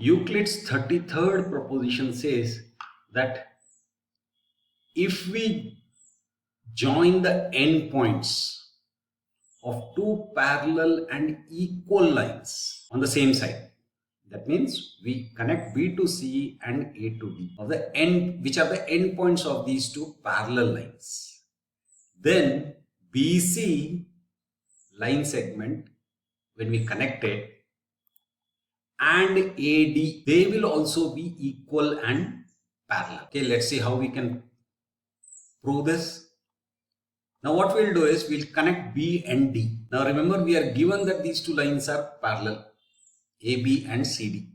Euclid's 33rd proposition says that if we join the endpoints of two parallel and equal lines on the same side, that means we connect B to C and A to D of the end, which are the endpoints of these two parallel lines, then BC line segment, when we connect it, and AD, they will also be equal and parallel. Okay, let's see how we can prove this. Now what we'll do is we'll connect B and D. Now remember, we are given that these two lines are parallel, AB and CD.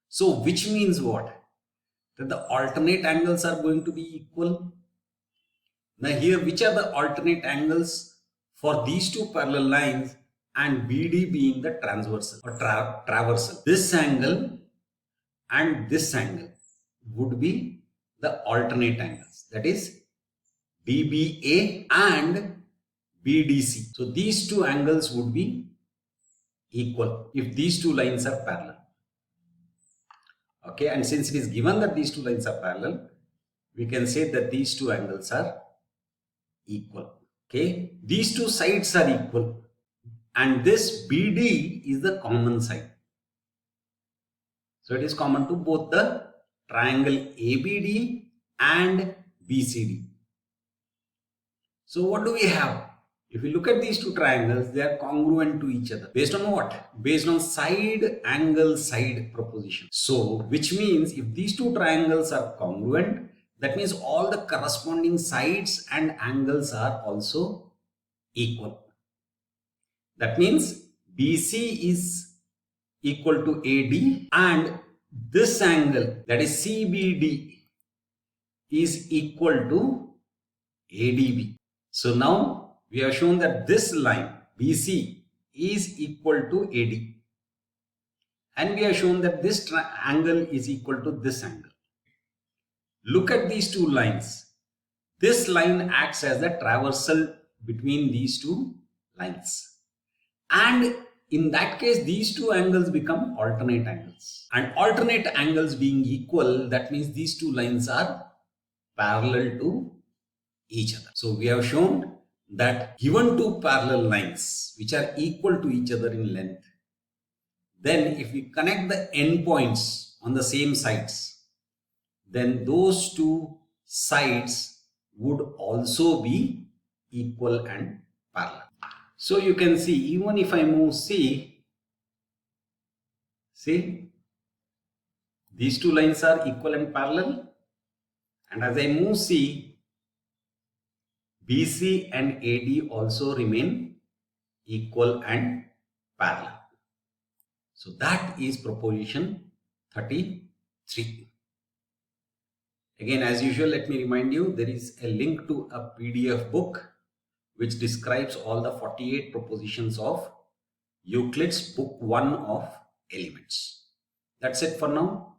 So which means what? That the alternate angles are going to be equal. Now here, which are the alternate angles for these two parallel lines and BD being the transversal or traversal? This angle and this angle would be the alternate angles, that is BBA and BDC. So these two angles would be equal if these two lines are parallel. Okay, and since it is given that these two lines are parallel, we can say that these two angles are equal. Okay, these two sides are equal, and this BD is the common side. So it is common to both the triangle ABD and BCD. So what do we have? If you look at these two triangles, they are congruent to each other. Based on what? Based on side angle side proposition. So which means if these two triangles are congruent, that means all the corresponding sides and angles are also equal. That means BC is equal to AD and this angle, that is CBD, is equal to ADB. So now we have shown that this line BC is equal to AD, and we have shown that this angle is equal to this angle. Look at these two lines. This line acts as the traversal between these two lines, and in that case these two angles become alternate angles, and alternate angles being equal, that means these two lines are parallel to each other. So we have shown that given two parallel lines which are equal to each other in length, then if we connect the endpoints on the same sides, then those two sides would also be equal and parallel. So you can see, even if I move C, see, these two lines are equal and parallel, and as I move C, BC and AD also remain equal and parallel. So that is proposition 33. Again, as usual, let me remind you, there is a link to a PDF book which describes all the 48 propositions of Euclid's book 1 of Elements. That's it for now.